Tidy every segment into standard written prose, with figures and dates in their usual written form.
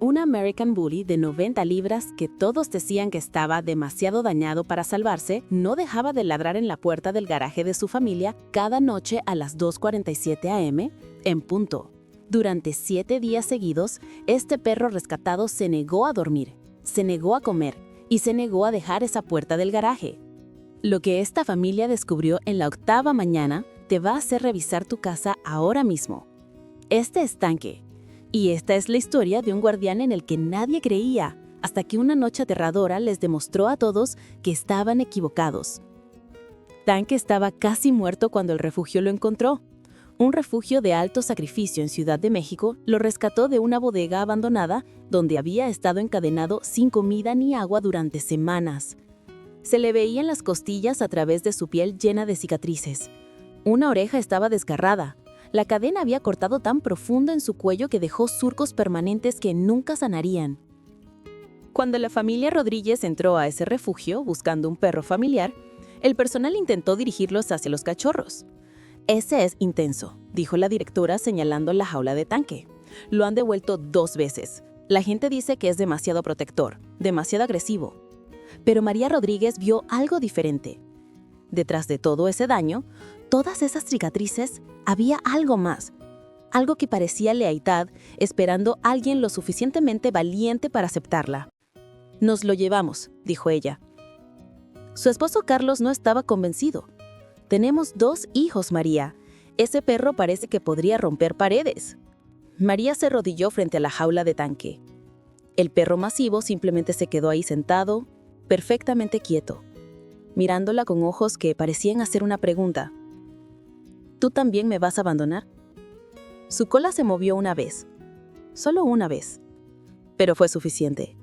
Un American Bully de 90 libras que todos decían que estaba demasiado dañado para salvarse, no dejaba de ladrar en la puerta del garaje de su familia cada noche a las 2:47 a.m. en punto. Durante 7 días seguidos, este perro rescatado se negó a dormir, se negó a comer y se negó a dejar esa puerta del garaje. Lo que esta familia descubrió en la 8ª mañana te va a hacer revisar tu casa ahora mismo. Este es Tanque. Y esta es la historia de un guardián en el que nadie creía, hasta que una noche aterradora les demostró a todos que estaban equivocados. Tanque estaba casi muerto cuando el refugio lo encontró. Un refugio de alto sacrificio en Ciudad de México lo rescató de una bodega abandonada donde había estado encadenado sin comida ni agua durante semanas. Se le veían las costillas a través de su piel llena de cicatrices. Una oreja estaba desgarrada. La cadena había cortado tan profundo en su cuello que dejó surcos permanentes que nunca sanarían. Cuando la familia Rodríguez entró a ese refugio buscando un perro familiar, el personal intentó dirigirlos hacia los cachorros. «Ese es intenso», dijo la directora señalando la jaula de Tanque. «Lo han devuelto 2 veces. La gente dice que es demasiado protector, demasiado agresivo». Pero María Rodríguez vio algo diferente. Detrás de todo ese daño, todas esas cicatrices, había algo más. Algo que parecía lealtad, esperando a alguien lo suficientemente valiente para aceptarla. «Nos lo llevamos», dijo ella. Su esposo Carlos no estaba convencido. «Tenemos 2 hijos, María. Ese perro parece que podría romper paredes». María se arrodilló frente a la jaula de Tanque. El perro masivo simplemente se quedó ahí sentado, perfectamente quieto, mirándola con ojos que parecían hacer una pregunta. «¿Tú también me vas a abandonar?» Su cola se movió una vez, solo una vez, pero fue suficiente.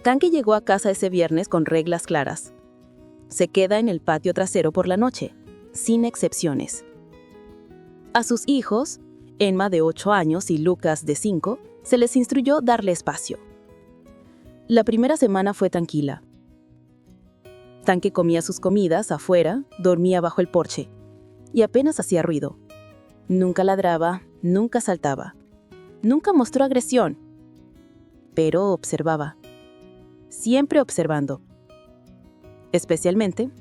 Tanque llegó a casa ese viernes con reglas claras. Se queda en el patio trasero por la noche, sin excepciones. A sus hijos, Emma de 8 años y Lucas de 5, se les instruyó darle espacio. La primera semana fue tranquila. Tanque comía sus comidas afuera, dormía bajo el porche y apenas hacía ruido. Nunca ladraba, nunca saltaba, nunca mostró agresión, pero observaba, siempre observando. Especialmente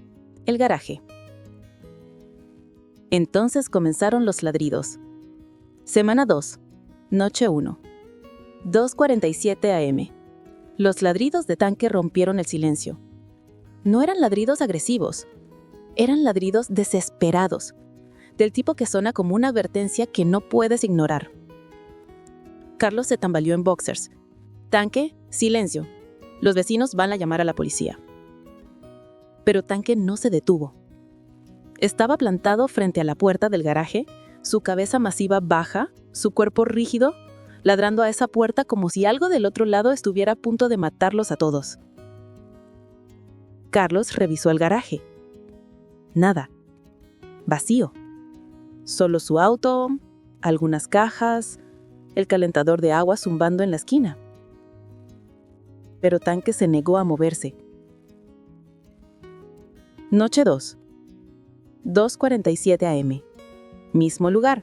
el garaje. Entonces comenzaron los ladridos. Semana 2, noche 1, 2:47 a.m. Los ladridos de Tanque rompieron el silencio. No eran ladridos agresivos, eran ladridos desesperados, del tipo que suena como una advertencia que no puedes ignorar. Carlos se tambaleó en boxers. «Tanque, silencio. Los vecinos van a llamar a la policía». Pero Tanque no se detuvo. Estaba plantado frente a la puerta del garaje, su cabeza masiva baja, su cuerpo rígido, ladrando a esa puerta como si algo del otro lado estuviera a punto de matarlos a todos. Carlos revisó el garaje. Nada. Vacío. Solo su auto, algunas cajas, el calentador de agua zumbando en la esquina. Pero Tanque se negó a moverse. Noche 2, 2:47 a.m. Mismo lugar.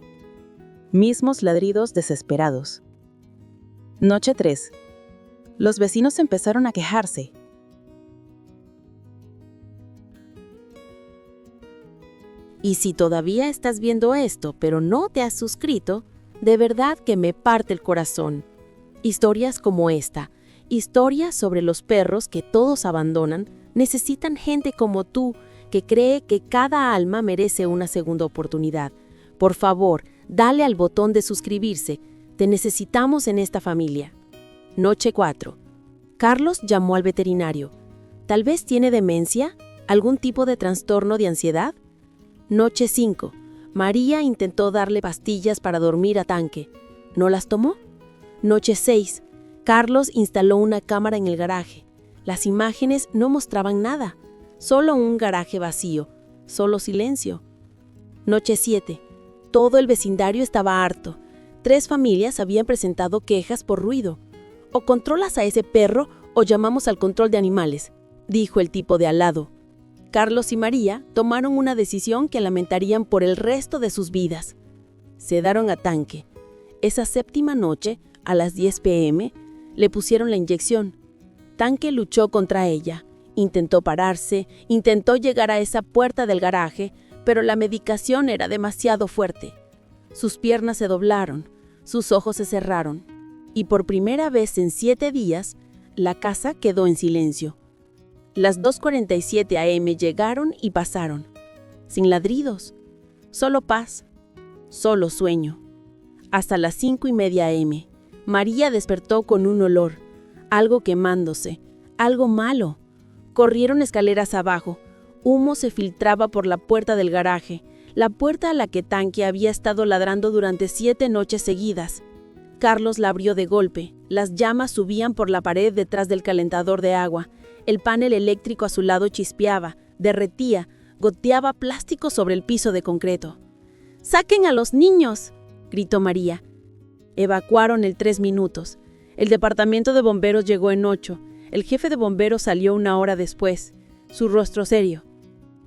Mismos ladridos desesperados. Noche 3. Los vecinos empezaron a quejarse. Y si todavía estás viendo esto, pero no te has suscrito, de verdad que me parte el corazón. Historias como esta, historias sobre los perros que todos abandonan, necesitan gente como tú, que cree que cada alma merece una segunda oportunidad. Por favor, dale al botón de suscribirse. Te necesitamos en esta familia. Noche 4. Carlos llamó al veterinario. ¿Tal vez tiene demencia? ¿Algún tipo de trastorno de ansiedad? Noche 5. María intentó darle pastillas para dormir a Tanque. ¿No las tomó? Noche 6. Carlos instaló una cámara en el garaje. Las imágenes no mostraban nada. Solo un garaje vacío. Solo silencio. Noche 7. Todo el vecindario estaba harto. 3 familias habían presentado quejas por ruido. «O controlas a ese perro o llamamos al control de animales», dijo el tipo de al lado. Carlos y María tomaron una decisión que lamentarían por el resto de sus vidas. Se daron a Tanque. Esa séptima noche, a las 10 p.m., Le pusieron la inyección. Tanque luchó contra ella. Intentó pararse, intentó llegar a esa puerta del garaje, pero la medicación era demasiado fuerte. Sus piernas se doblaron, sus ojos se cerraron, y por primera vez en 7 días, la casa quedó en silencio. Las 2:47 a.m. llegaron y pasaron, sin ladridos, solo paz, solo sueño. Hasta las 5:30 a.m., María despertó con un olor, algo quemándose, algo malo. Corrieron escaleras abajo. Humo se filtraba por la puerta del garaje, la puerta a la que Tanque había estado ladrando durante 7 noches seguidas. Carlos la abrió de golpe. Las llamas subían por la pared detrás del calentador de agua. El panel eléctrico a su lado chispeaba, derretía, goteaba plástico sobre el piso de concreto. ¡Saquen a los niños!, gritó María. Evacuaron en 3 minutos. El departamento de bomberos llegó en 8. El jefe de bomberos salió 1 hora después, su rostro serio.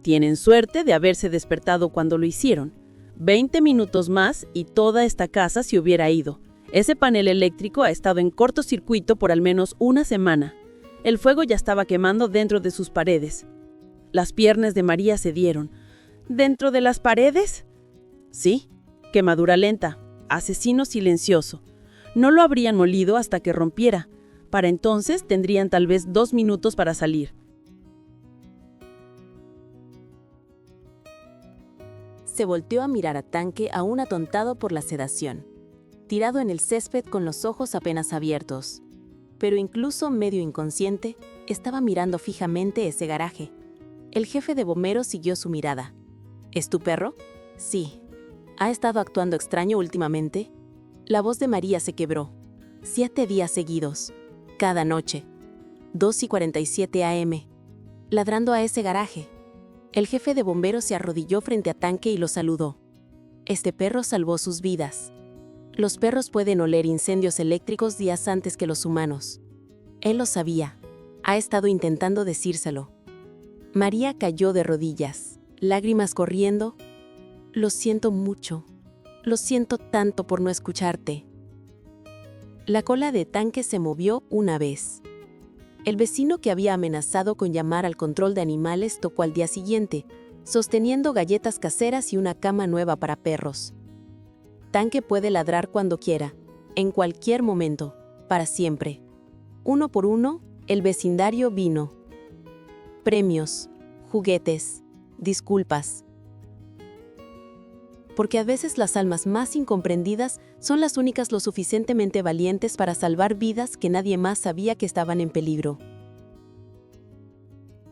Tienen suerte de haberse despertado cuando lo hicieron. 20 minutos más y toda esta casa se hubiera ido. Ese panel eléctrico ha estado en cortocircuito por al menos 1 semana. El fuego ya estaba quemando dentro de sus paredes. Las piernas de María cedieron. ¿Dentro de las paredes? Sí, quemadura lenta, asesino silencioso. No lo habrían olido hasta que rompiera. Para entonces tendrían tal vez 2 minutos para salir. Se volteó a mirar a Tanque aún atontado por la sedación, tirado en el césped con los ojos apenas abiertos. Pero incluso medio inconsciente, estaba mirando fijamente ese garaje. El jefe de bomberos siguió su mirada. ¿Es tu perro? Sí. ¿Ha estado actuando extraño últimamente? La voz de María se quebró. 7 días seguidos. Cada noche. 2:47 a.m. Ladrando a ese garaje. El jefe de bomberos se arrodilló frente a Tanque y lo saludó. Este perro salvó sus vidas. Los perros pueden oler incendios eléctricos días antes que los humanos. Él lo sabía. Ha estado intentando decírselo. María cayó de rodillas, lágrimas corriendo. Lo siento mucho. Lo siento tanto por no escucharte. La cola de Tanque se movió una vez. El vecino que había amenazado con llamar al control de animales tocó al día siguiente, sosteniendo galletas caseras y una cama nueva para perros. Tanque puede ladrar cuando quiera, en cualquier momento, para siempre. 1 por 1, el vecindario vino. Premios, juguetes, disculpas. Porque a veces las almas más incomprendidas son las únicas lo suficientemente valientes para salvar vidas que nadie más sabía que estaban en peligro.